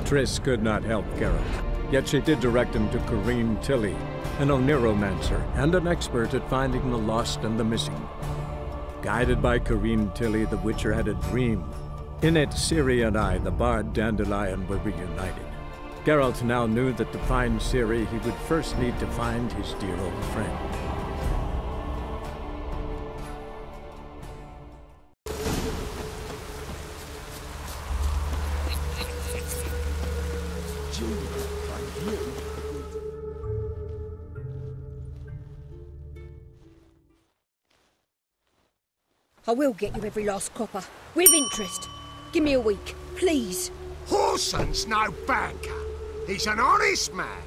Triss could not help Geralt, yet she did direct him to Corrine Tilly, an Oniromancer and an expert at finding the lost and the missing. Guided by Corrine Tilly, the Witcher had a dream. In it, Ciri and I, the bard Dandelion, were reunited. Geralt now knew that to find Ciri, he would first need to find his dear old friend. I will get you every last copper, with interest. Give me a week, please. Whoreson's no banker. He's an honest man.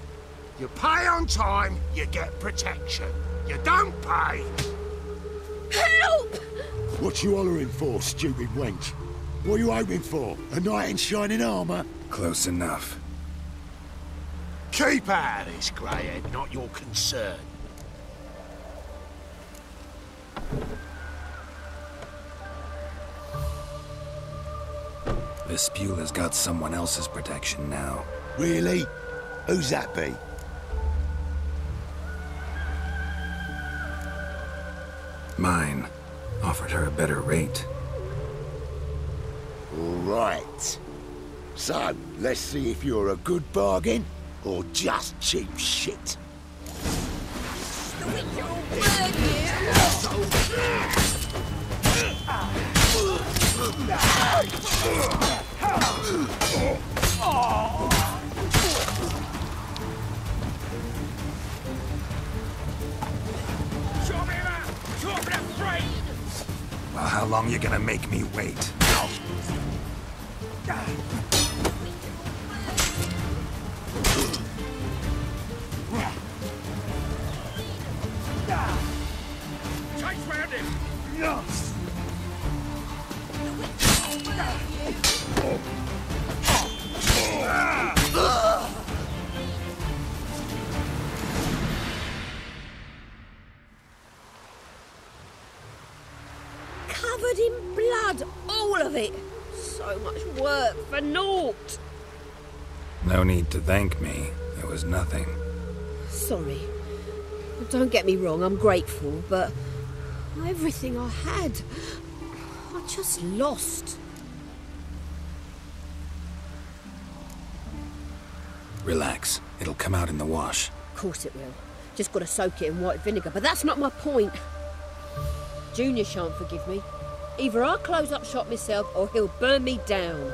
You pay on time, you get protection. You don't pay... Help! What you hollering for, stupid wench? What are you hoping for? A knight in shining armour? Close enough. Keep out of this, greyhead, not your concern. Vespula's got someone else's protection now. Really? Who's that be? Mine. Offered her a better rate. All right. So, let's see if you're a good bargain, or just cheap shit. Well, how long you gonna make me wait? Chase round him! Covered in blood, all of it. So much work for naught. No need to thank me. It was nothing. Sorry. Don't get me wrong, I'm grateful, but everything I had, I just lost. Relax. It'll come out in the wash. Of course it will. Just gotta soak it in white vinegar, but that's not my point. Junior shan't forgive me. Either I'll close up shop myself or he'll burn me down.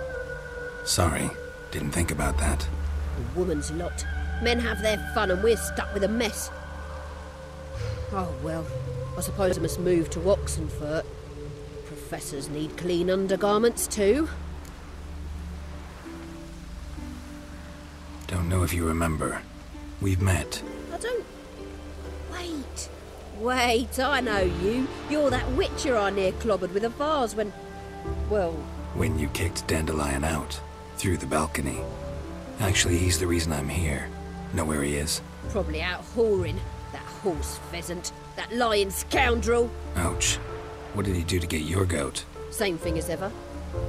Sorry. Didn't think about that. A woman's lot. Men have their fun and we're stuck with a mess. Oh well, I suppose I must move to Oxenfurt. Professors need clean undergarments too. Don't know if you remember. We've met. I don't... Wait, I know you. You're that witcher I near clobbered with a vase when... well... When you kicked Dandelion out. Through the balcony. Actually, he's the reason I'm here. Know where he is? Probably out whoring. That horse pheasant. That lying scoundrel. Ouch. What did he do to get your goat? Same thing as ever.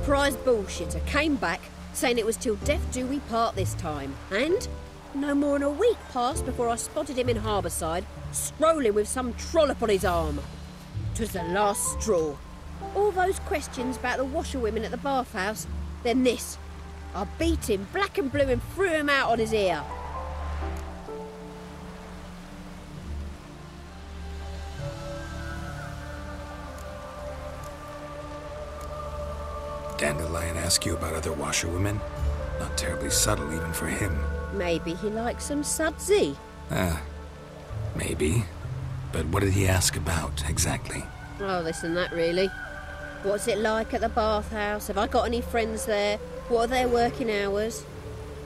Prized bullshitter came back, saying it was till death do we part this time. And no more than a week passed before I spotted him in Harbourside, strolling with some trollop on his arm. 'Twas the last straw. All those questions about the washerwomen at the bathhouse, then this. I beat him black and blue and threw him out on his ear. Dandelion ask you about other washerwomen? Not terribly subtle even for him. Maybe he likes some sudsy. Maybe. But what did he ask about, exactly? Oh, this and that, really. What's it like at the bathhouse? Have I got any friends there? What are their working hours?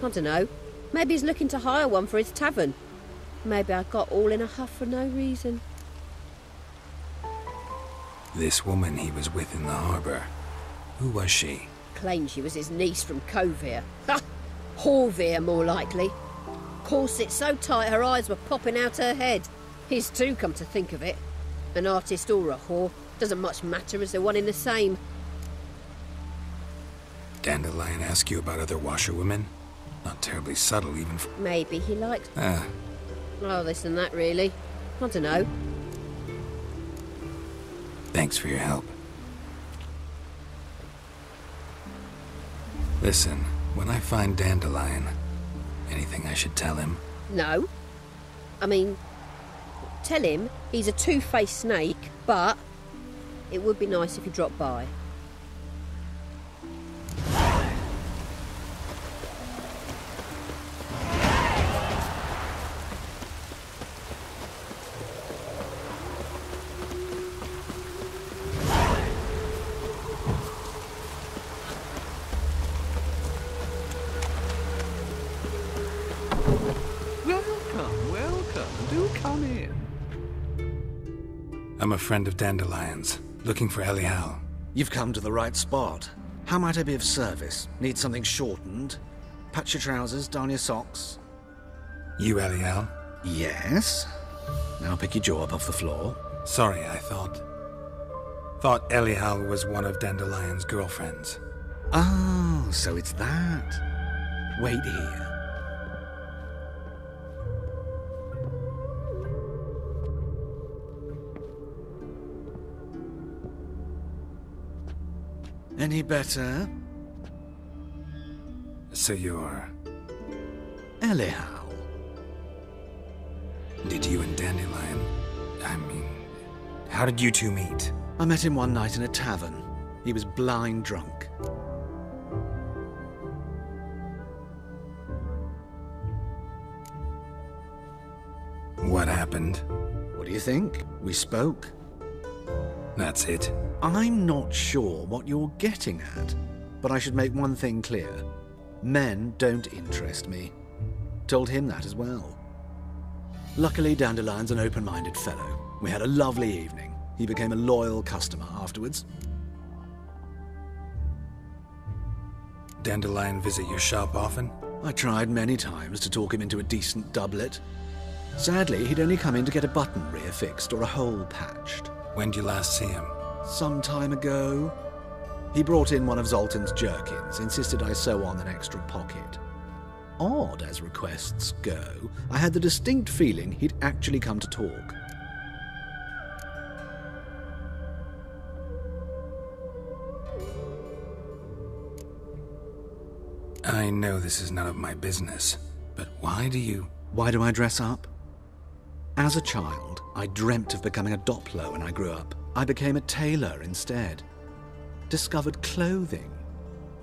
I don't know. Maybe he's looking to hire one for his tavern. Maybe I got all in a huff for no reason. This woman he was with in the harbour. Who was she? Claimed she was his niece from Kovir. Ha! Horvir, more likely. Corset so tight her eyes were popping out her head. His too, come to think of it. An artist or a whore. Doesn't much matter as they're one in the same. Dandelion ask you about other washerwomen? Not terribly subtle, even for... Maybe he likes... Ah, Oh, this and that, really. I don't know. thanks for your help. Listen, when I find Dandelion, anything I should tell him? No. I mean, tell him he's a two-faced snake, but it would be nice if he dropped by. Welcome. Do come in. I'm a friend of Dandelion's, looking for Elial. You've come to the right spot. How might I be of service? Need something shortened? Patch your trousers, darn your socks? You Elial? Yes. Now pick your jaw up off the floor. Sorry, I thought Elial was one of Dandelion's girlfriends. Oh, so it's that. Wait here. Any better? So you're... Elial. Did you and Dandelion... I mean... How did you two meet? I met him one night in a tavern. He was blind drunk. What happened? What do you think? We spoke. That's it. I'm not sure what you're getting at, but I should make one thing clear. Men don't interest me. Told him that as well. Luckily, Dandelion's an open-minded fellow. We had a lovely evening. He became a loyal customer afterwards. Dandelion visit your shop often? I tried many times to talk him into a decent doublet. Sadly, he'd only come in to get a button reaffixed or a hole patched. When did you last see him? Some time ago. He brought in one of Zoltan's jerkins, insisted I sew on an extra pocket. Odd as requests go, I had the distinct feeling he'd actually come to talk. I know this is none of my business, but why do you... Why do I dress up? As a child, I dreamt of becoming a Doppler when I grew up. I became a tailor instead. Discovered clothing.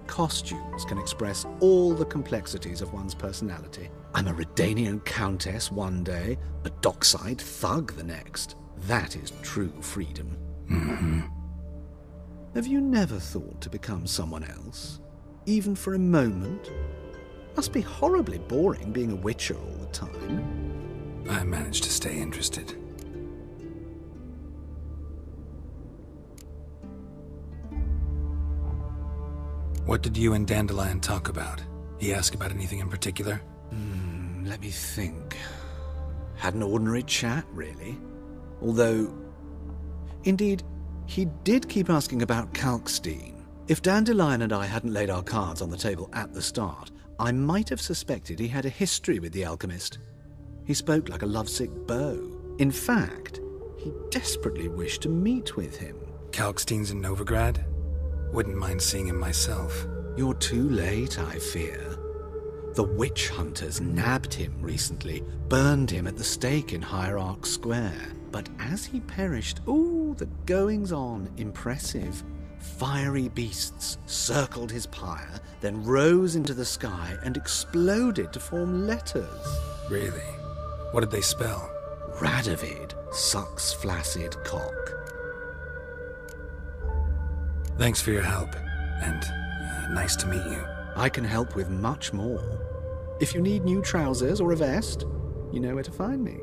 Costumes can express all the complexities of one's personality. I'm a Redanian countess one day, a dockside thug the next. That is true freedom. Mm-hmm. Have you never thought to become someone else? Even for a moment? Must be horribly boring being a witcher all the time. I managed to stay interested. What did you and Dandelion talk about? He asked about anything in particular? Let me think. Had an ordinary chat, really. Although, indeed, he did keep asking about Kalkstein. If Dandelion and I hadn't laid our cards on the table at the start, I might have suspected he had a history with the alchemist. He spoke like a lovesick beau. In fact, he desperately wished to meet with him. Kalkstein's in Novigrad? Wouldn't mind seeing him myself. You're too late, I fear. The witch hunters nabbed him recently, burned him at the stake in Hierarch Square. But as he perished, the goings-on impressive. Fiery beasts circled his pyre, then rose into the sky and exploded to form letters. Really? What did they spell? Radovid sucks flaccid cock. Thanks for your help, and nice to meet you. I can help with much more. If you need new trousers or a vest, you know where to find me.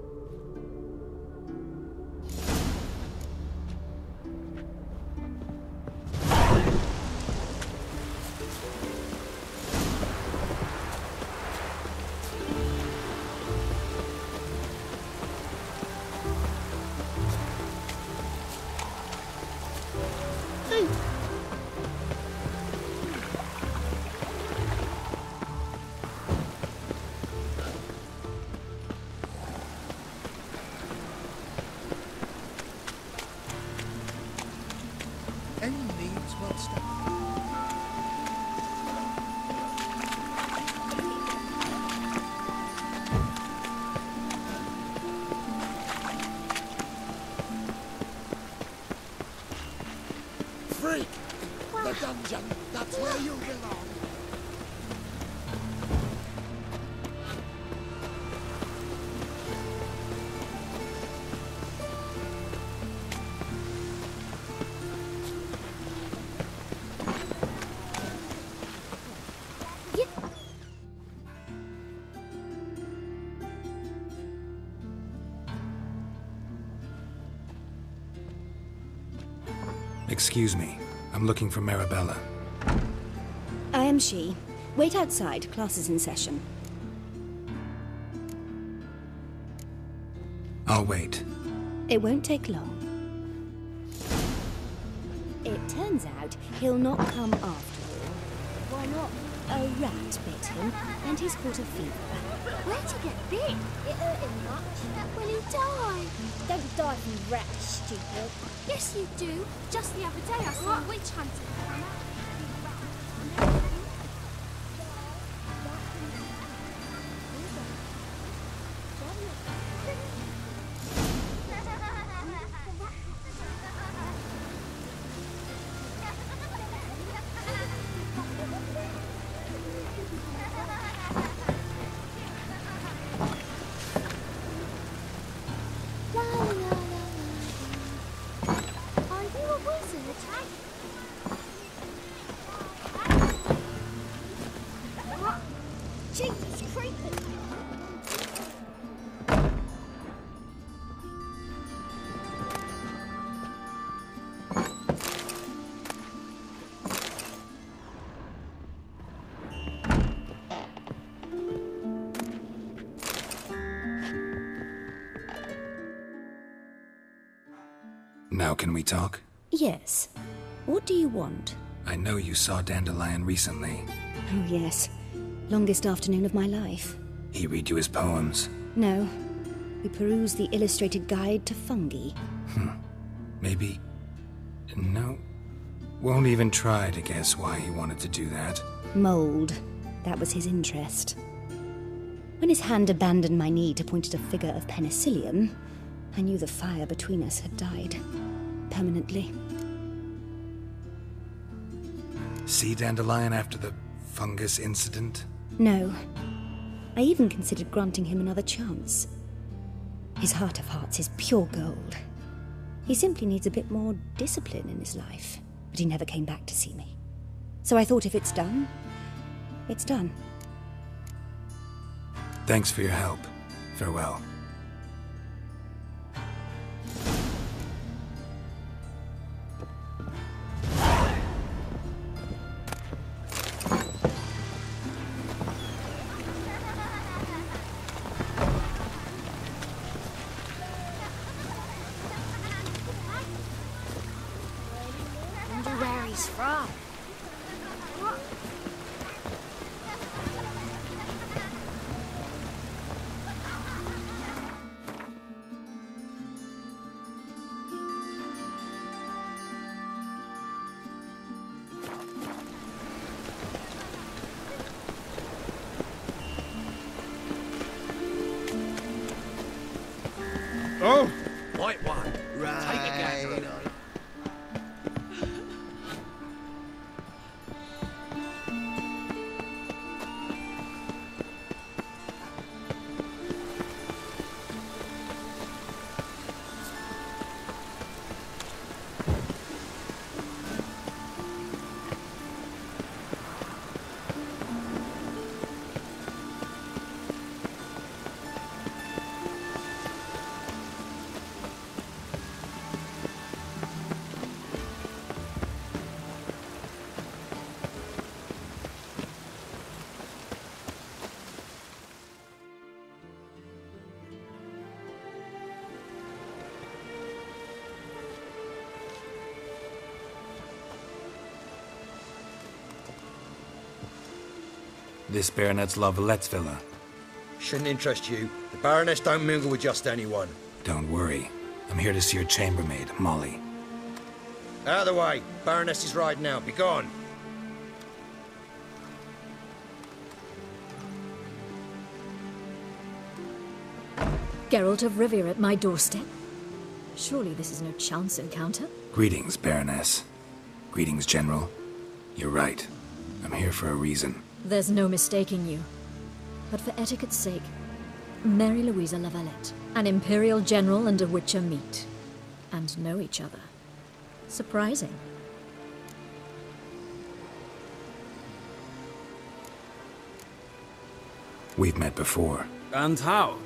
dungeon. That's where you belong. Excuse me. I'm looking for Marabella. I am she. Wait outside. Class is in session. I'll wait. It won't take long. It turns out he'll not come after all. Why not? A rat bit him, and he's caught a fever. Where'd you get bit? It hurt him much. Well, he died. Don't die from rats, stupid. Yes, you do. Just the other day I saw a witch hunter. Jesus, creeping. Now can we talk? Yes. What do you want? I know you saw Dandelion recently. Oh, yes. Longest afternoon of my life. He read you his poems. No. We perused the illustrated guide to fungi. Maybe... No. Won't even try to guess why he wanted to do that. Mold. That was his interest. When his hand abandoned my knee to point at a figure of penicillium, I knew the fire between us had died. Permanently. See Dandelion after the fungus incident? No. I even considered granting him another chance. His heart of hearts is pure gold. He simply needs a bit more discipline in his life. But he never came back to see me. So I thought if it's done, it's done. Thanks for your help. Farewell. From. Oh! White one. Right. Take a gander at it. This Baronet's Lavallette's villa. Shouldn't interest you. The Baroness don't mingle with just anyone. Don't worry. I'm here to see your chambermaid, Molly. Out of the way. Baroness is riding out. Be gone. Geralt of Rivia at my doorstep? Surely this is no chance encounter? Greetings, Baroness. Greetings, General. You're right. I'm here for a reason. There's no mistaking you. But for etiquette's sake, Mary Louisa Lavalette, an Imperial General and a Witcher meet. And know each other. Surprising. We've met before. And how?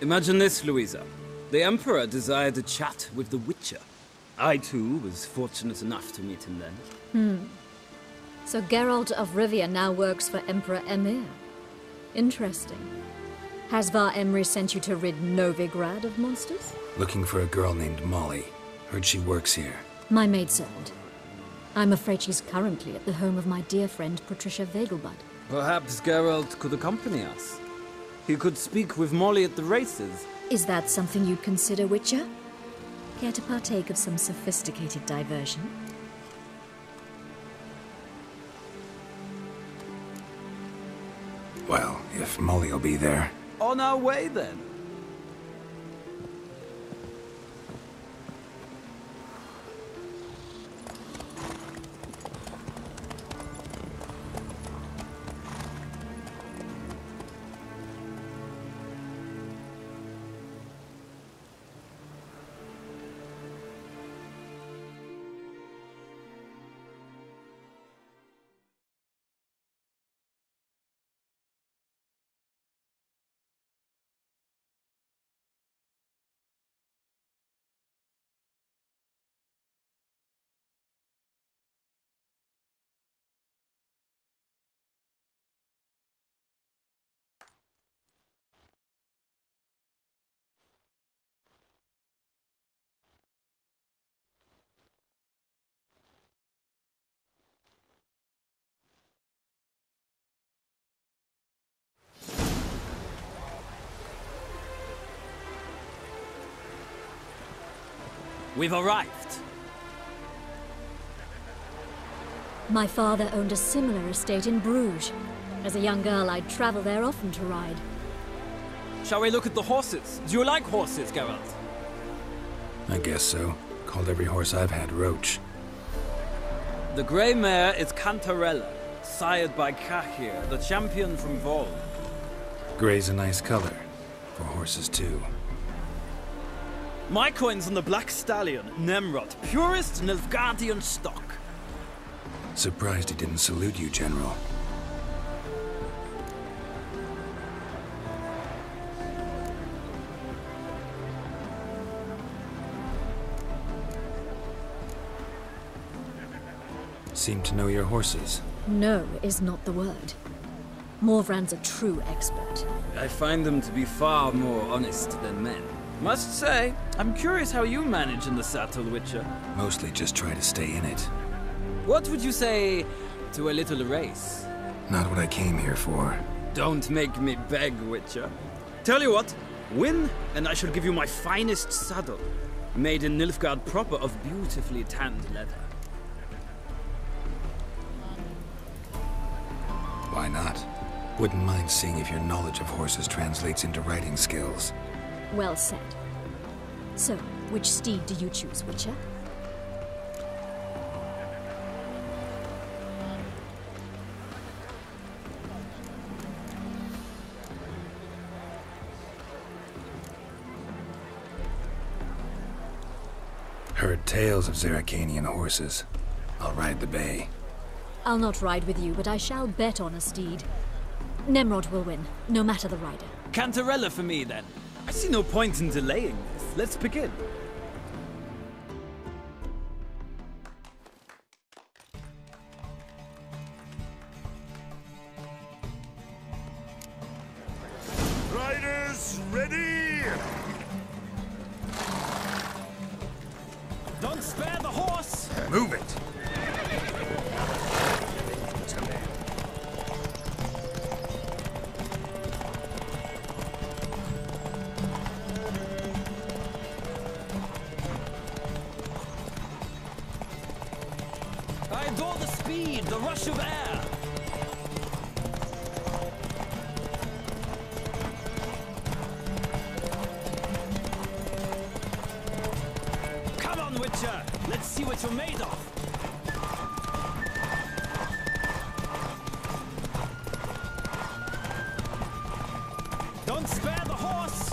Imagine this, Louisa. The Emperor desired a chat with the Witcher. I, too, was fortunate enough to meet him then. So Geralt of Rivia now works for Emperor Emir. Interesting. Has Var Emry sent you to rid Novigrad of monsters? Looking for a girl named Molly. Heard she works here. My maidservant. I'm afraid she's currently at the home of my dear friend Patricia Vegelbud. Perhaps Geralt could accompany us. He could speak with Molly at the races. Is that something you'd consider, Witcher? Care to partake of some sophisticated diversion? Well, if Molly'll be there. On our way, then. We've arrived. My father owned a similar estate in Bruges. As a young girl, I'd travel there often to ride. Shall we look at the horses? Do you like horses, Geralt? I guess so. Called every horse I've had Roach. The grey mare is Cantarella, sired by Cahir, the champion from Vol. Grey's a nice color. For horses, too. My coin's on the Black Stallion, Nemrod, purest Nilfgaardian stock. Surprised he didn't salute you, General. Seem to know your horses. No is not the word. Morvran's a true expert. I find them to be far more honest than men. Must say, I'm curious how you manage in the saddle, Witcher. Mostly just try to stay in it. What would you say to a little race? Not what I came here for. Don't make me beg, Witcher. Tell you what, win, and I shall give you my finest saddle. Made in Nilfgaard proper of beautifully tanned leather. Why not? Wouldn't mind seeing if your knowledge of horses translates into riding skills. Well said. So, which steed do you choose, Witcher? Heard tales of Zeracanian horses. I'll ride the bay. I'll not ride with you, but I shall bet on a steed. Nemrod will win, no matter the rider. Cantarella for me, then. I see no point in delaying this. Let's begin. Riders, ready! Don't spare the horse! Move it! I adore the speed, the rush of air. Come on, Witcher. Let's see what you're made of. Don't spare the horse!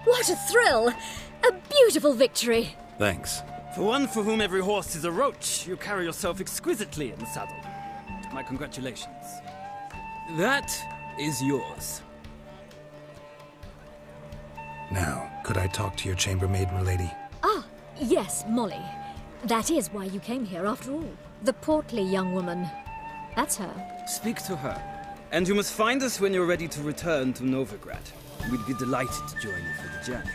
What a thrill! A beautiful victory! Thanks. For one for whom every horse is a roach, you carry yourself exquisitely in the saddle. My congratulations. That is yours. Now, could I talk to your chambermaid, milady? Ah, yes, Molly. That is why you came here after all. The portly young woman. That's her. Speak to her. And you must find us when you're ready to return to Novigrad. We'd be delighted to join you for the journey.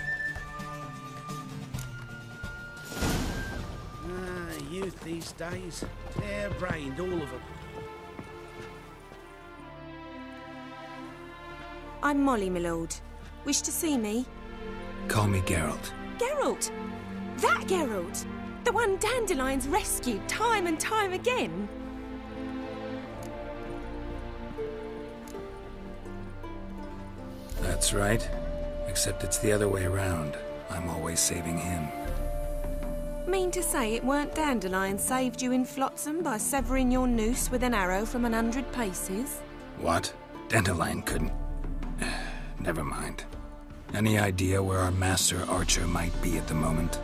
Youth these days. Hair-brained, all of them. I'm Molly, my lord. Wish to see me? Call me Geralt. Geralt? That Geralt? The one Dandelion's rescued time and time again? That's right. Except it's the other way around. I'm always saving him. Mean to say it weren't Dandelion saved you in Flotsam by severing your noose with an arrow from 100 paces? What? Dandelion couldn't... Never mind. Any idea where our master archer might be at the moment?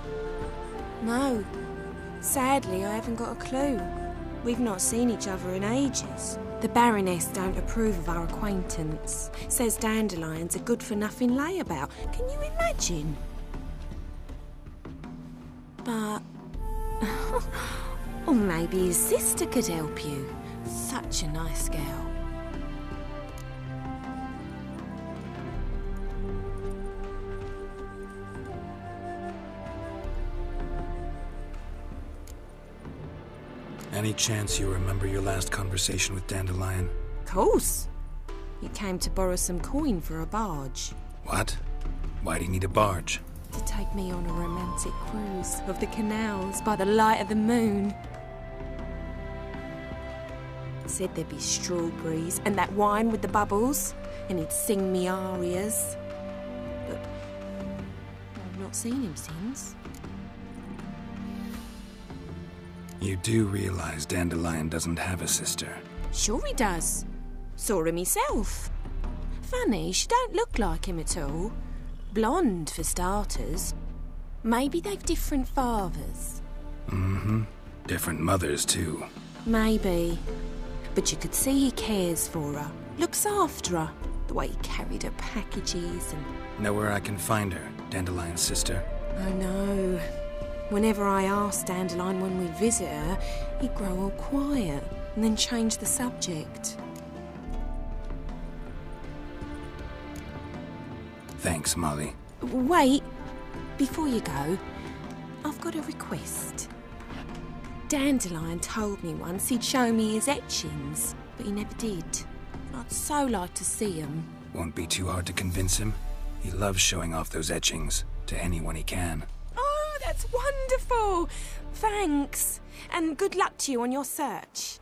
No. Sadly, I haven't got a clue. We've not seen each other in ages. The Baroness don't approve of our acquaintance. Says Dandelion's a good-for-nothing layabout. Can you imagine? But... or maybe his sister could help you. Such a nice girl. Any chance you remember your last conversation with Dandelion? Course. He came to borrow some coin for a barge. What? Why do you need a barge? To take me on a romantic cruise of the canals by the light of the moon. Said there'd be strawberries and that wine with the bubbles, and he'd sing me arias. But I've not seen him since. You do realize Dandelion doesn't have a sister? Sure he does. Saw him myself. Funny, she don't look like him at all. Blonde, for starters. Maybe they've different fathers. Mm-hmm. Different mothers, too. Maybe. But you could see he cares for her. Looks after her. The way he carried her packages and... Know where I can find her, Dandelion's sister? Oh, no. Whenever I asked Dandelion when we'd visit her, he'd grow all quiet and then change the subject. Thanks, Molly. Wait. Before you go, I've got a request. Dandelion told me once he'd show me his etchings, but he never did. I'd so like to see them. Won't be too hard to convince him. He loves showing off those etchings to anyone he can. Oh, that's wonderful! Thanks. And good luck to you on your search.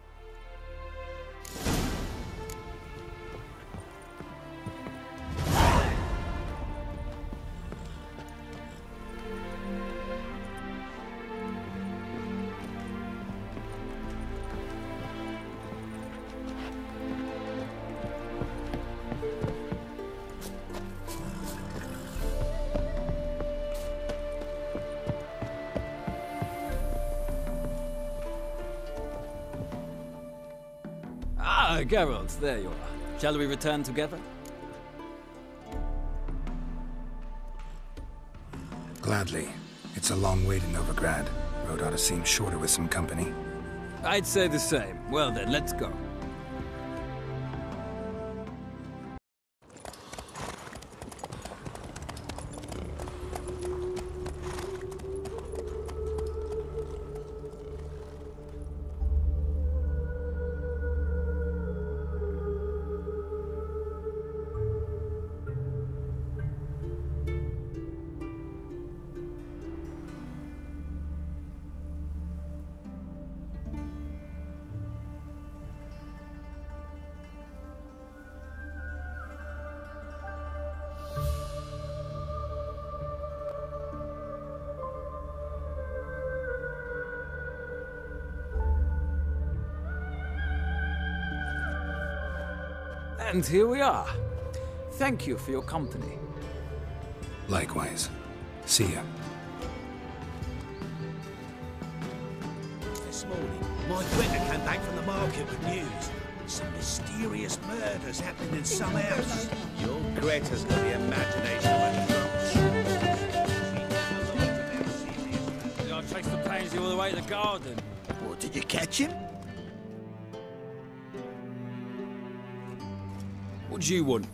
Ah, Geralt, there you are. Shall we return together? Gladly. It's a long way to Novigrad. Road ought to seem shorter with some company. I'd say the same. Well then, let's go. And here we are. Thank you for your company. Likewise. See ya. This morning, my Greta came back from the market with news. Some mysterious murders happening in some house. Your Greta's got the imagination of a drunk. I chased the pansy all the way to the garden. What, did you catch him? What do you want?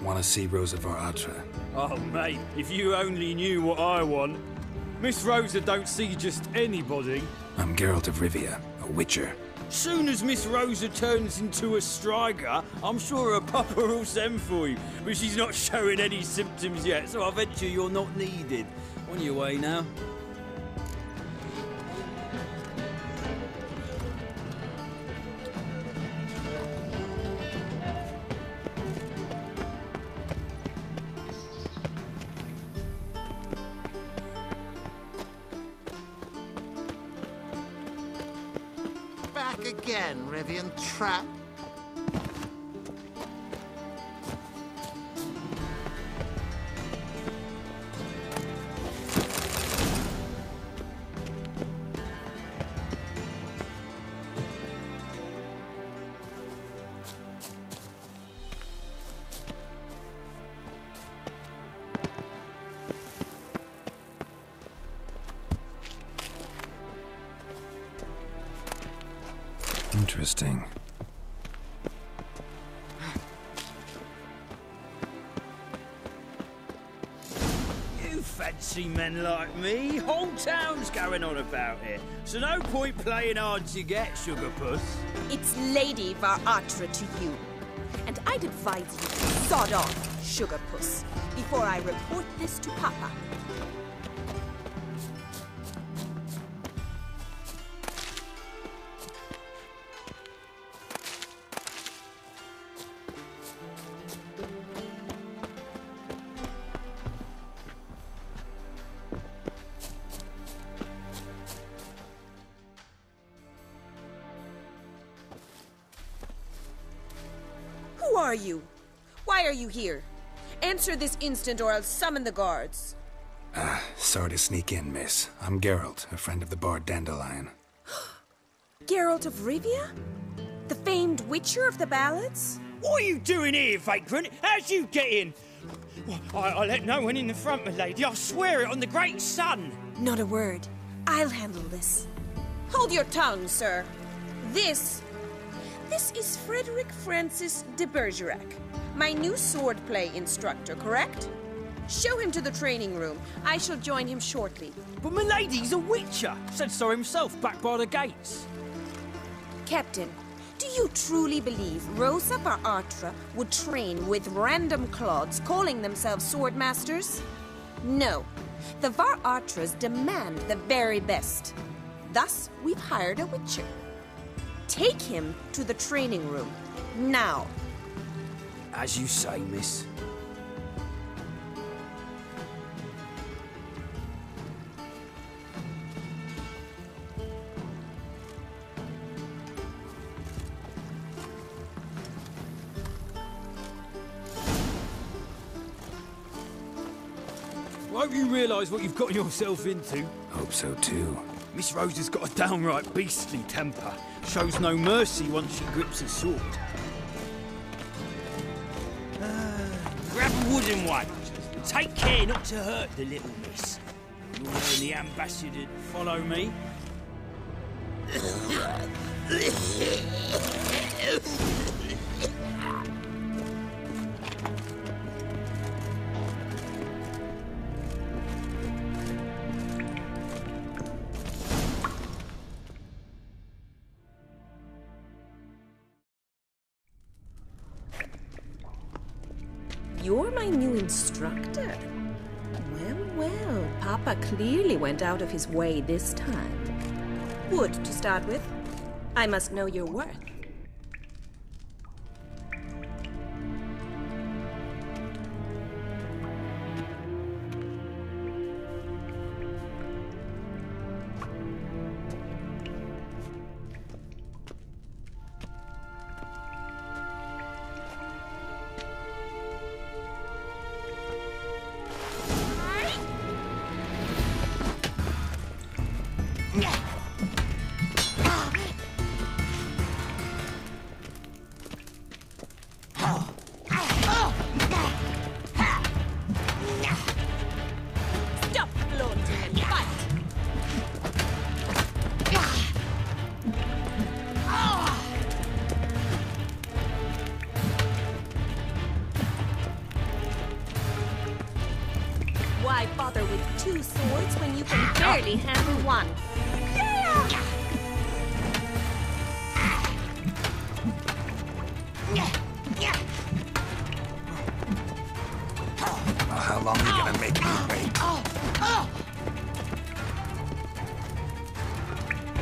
Want to see Rosa Varatra? Oh, mate, if you only knew what I want. Miss Rosa don't see just anybody. I'm Geralt of Rivia, a witcher. Soon as Miss Rosa turns into a striker, I'm sure her papa will send for you. But she's not showing any symptoms yet, so I venture you're not needed. On your way now. Back again, Rivian trap. Interesting. You fancy men like me? Whole town's going on about it. So no point playing hard to get, sugar puss. It's Lady Varatra to you. And I'd advise you to sod off, sugar puss, before I report this to Papa. Who are you? Why are you here? Answer this instant or I'll summon the guards. Sorry to sneak in, miss. I'm Geralt, a friend of the bard Dandelion. Geralt of Rivia? The famed witcher of the ballads? What are you doing here, vagrant? How'd you get in? Well, I let no one in the front, my lady. I swear it on the great sun. Not a word. I'll handle this. Hold your tongue, sir. This is Frederick Francis de Bergerac, my new swordplay instructor, correct? Show him to the training room. I shall join him shortly. But my lady's a witcher. Said so himself back by the gates. Captain, do you truly believe Rosa Varatra would train with random clods calling themselves swordmasters? No. The Varatras demand the very best. Thus, we've hired a witcher. Take him to the training room. Now. As you say, miss. Won't you realise what you've gotten yourself into? Hope so too. Miss Rosa's got a downright beastly temper. Shows no mercy once she grips a sword. Grab a wooden one. Take care not to hurt the little miss. You'll learn the ambassador to follow me. You're my new instructor? Well, Papa clearly went out of his way this time. Wood, to start with. I must know your worth. when you can barely handle one. How long are you gonna make me wait?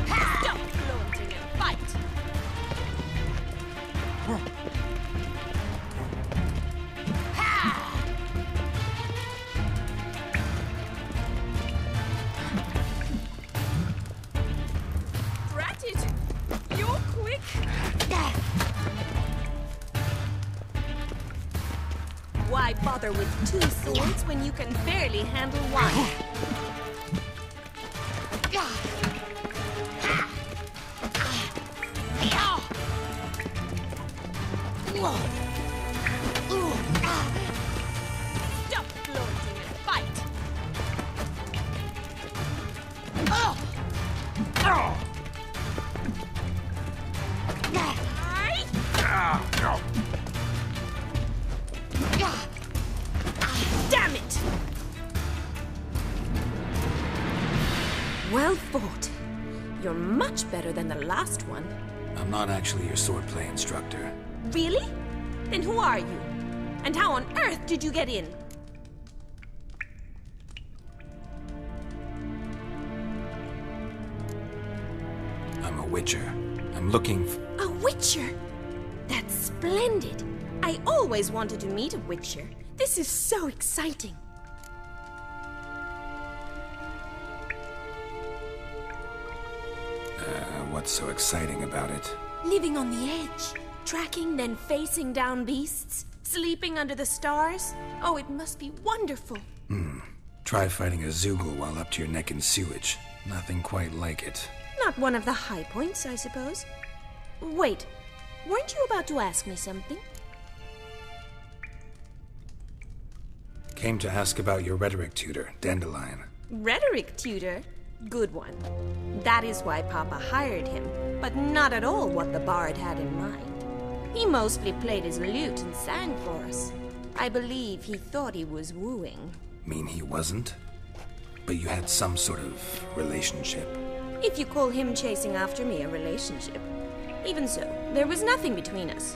Stop flaunting and fight! Drat it! You're quick! Why bother with two swords when you can barely handle one? Stop flaunting and fight! Damn it! Well fought. You're much better than the last one. I'm not actually your swordplay instructor. Really? Then who are you? And how on earth did you get in? I'm a witcher. I'm looking A witcher? That's splendid. I always wanted to meet a witcher. This is so exciting. What's so exciting about it? Living on the edge. Tracking, then facing down beasts. Sleeping under the stars. Oh, it must be wonderful. Try fighting a Zoogle while up to your neck in sewage. Nothing quite like it. Not one of the high points, I suppose. Wait, weren't you about to ask me something? Came to ask about your rhetoric tutor, Dandelion. Rhetoric tutor? Good one. That is why Papa hired him, but not at all what the bard had in mind. He mostly played his lute and sang for us. I believe he thought he was wooing. Mean he wasn't? But you had some sort of relationship. If you call him chasing after me a relationship. Even so, there was nothing between us.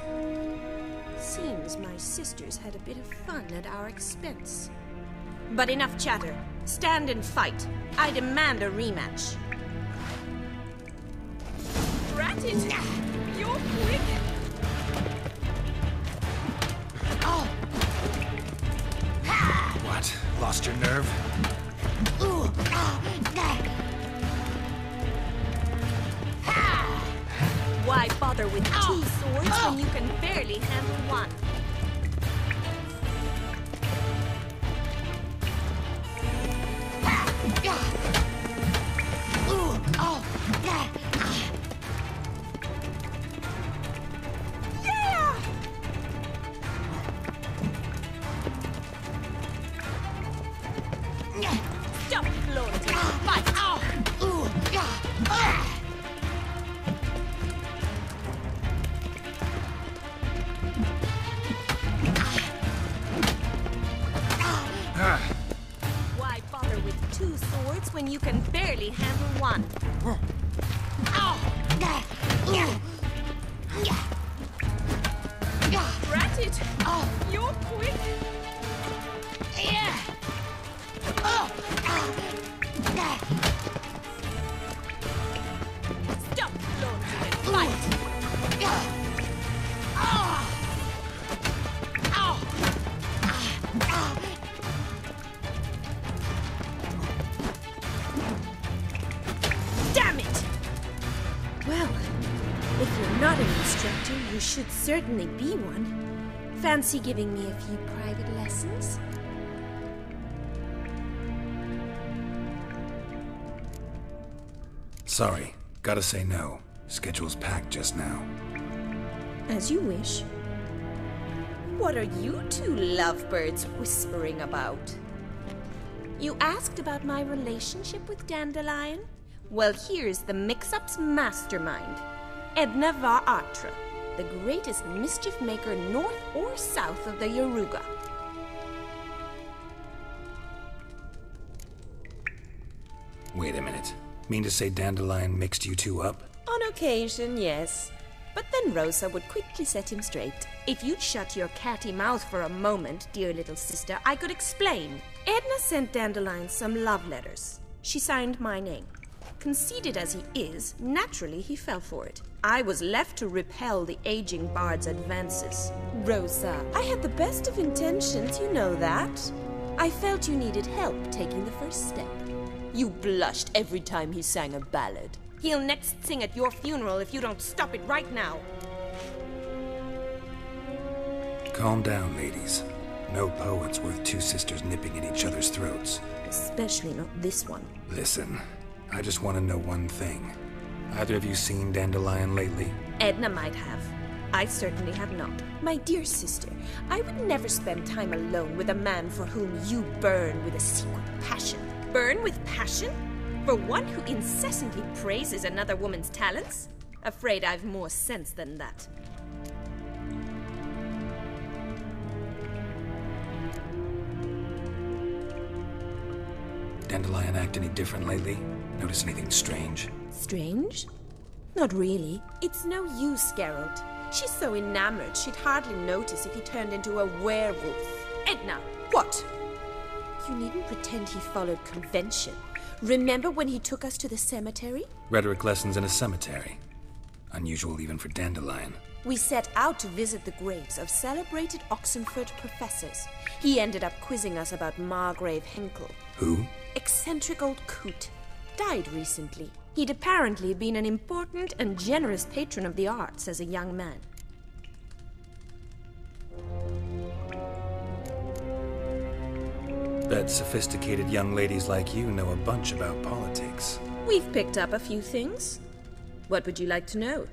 Seems my sisters had a bit of fun at our expense. But enough chatter. Stand and fight. I demand a rematch. Drat it! You're quick! What? Lost your nerve? Why bother with two swords when you can barely handle one? Stop flaunting! Fight! Why bother with two swords when you can barely handle one? Rat it! You're quick! Stop flaunting and fight! Damn it! Well, if you're not an instructor, you should certainly be one. Fancy giving me a few private lessons? Sorry, gotta say no. Schedule's packed just now. As you wish. What are you two lovebirds whispering about? You asked about my relationship with Dandelion? Well, here's the mix-up's mastermind. Edna var Atra, the greatest mischief maker north or south of the Yaruga. Wait a minute. Mean to say Dandelion mixed you two up? On occasion, yes. But then Rosa would quickly set him straight. If you'd shut your catty mouth for a moment, dear little sister, I could explain. Edna sent Dandelion some love letters. She signed my name. Conceited as he is, naturally he fell for it. I was left to repel the aging bard's advances. Rosa, I had the best of intentions, you know that. I felt you needed help taking the first step. You blushed every time he sang a ballad. He'll next sing at your funeral if you don't stop it right now. Calm down, ladies. No poet's worth two sisters nipping at each other's throats. Especially not this one. Listen, I just want to know one thing. Either of you seen Dandelion lately? Edna might have. I certainly have not. My dear sister, I would never spend time alone with a man for whom you burn with a secret passion. Burn with passion? For one who incessantly praises another woman's talents? Afraid I've more sense than that. Dandelion act any different lately? Notice anything strange? Strange? Not really. It's no use, Geralt. She's so enamored she'd hardly notice if he turned into a werewolf. Edna! What? You needn't pretend he followed convention. Remember when he took us to the cemetery? Rhetoric lessons in a cemetery. Unusual even for Dandelion. We set out to visit the graves of celebrated Oxenford professors. He ended up quizzing us about Margrave Henkel. Who? Eccentric old coot. Died recently. He'd apparently been an important and generous patron of the arts as a young man. Bet sophisticated young ladies like you know a bunch about politics. We've picked up a few things. What would you like to know?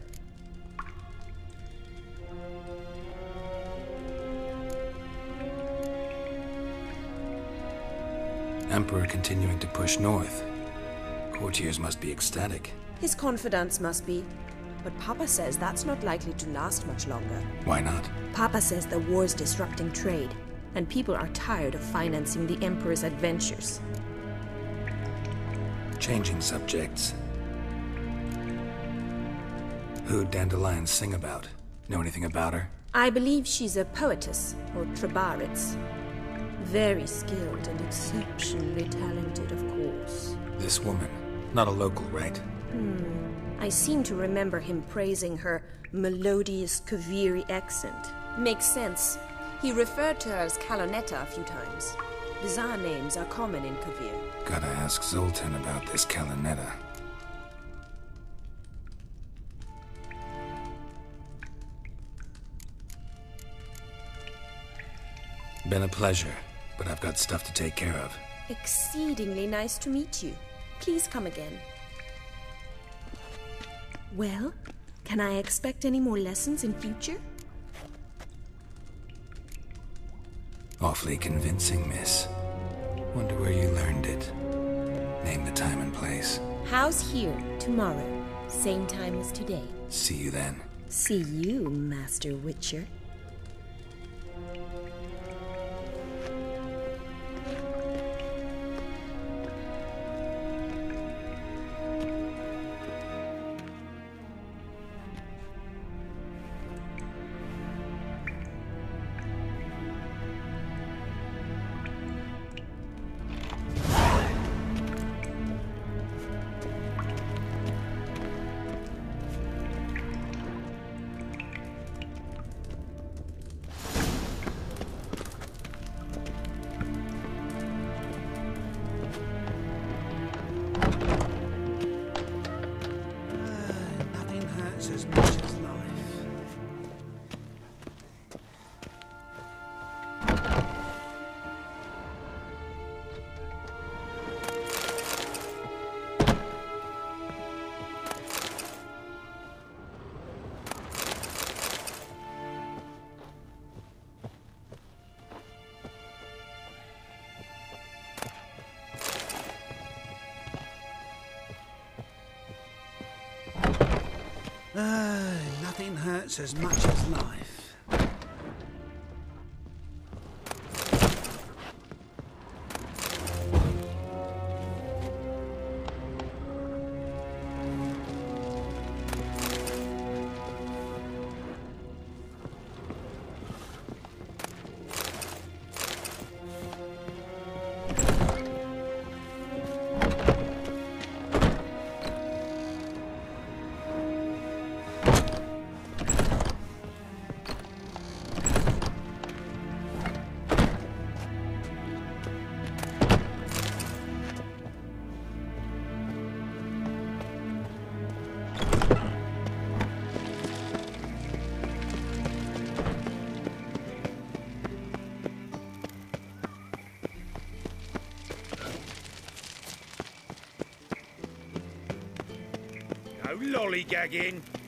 Emperor continuing to push north. Courtiers must be ecstatic. His confidants must be. But Papa says that's not likely to last much longer. Why not? Papa says the war's disrupting trade, and people are tired of financing the Emperor's adventures. Changing subjects. Who'd Dandelion sing about? Know anything about her? I believe she's a poetess, or Trebaritz. Very skilled and exceptionally talented, of course. This woman. Not a local, right? I seem to remember him praising her melodious Kaviri accent. Makes sense. He referred to her as Kalonetta a few times. Bizarre names are common in Kavir. Gotta ask Zoltan about this Kalonetta. Been a pleasure, but I've got stuff to take care of. Exceedingly nice to meet you. Please come again. Well, can I expect any more lessons in future? Awfully convincing, miss. Wonder where you learned it. Name the time and place. House here, tomorrow. Same time as today. See you then. See you, Master Witcher. Nothing hurts as much as life. No lollygagging.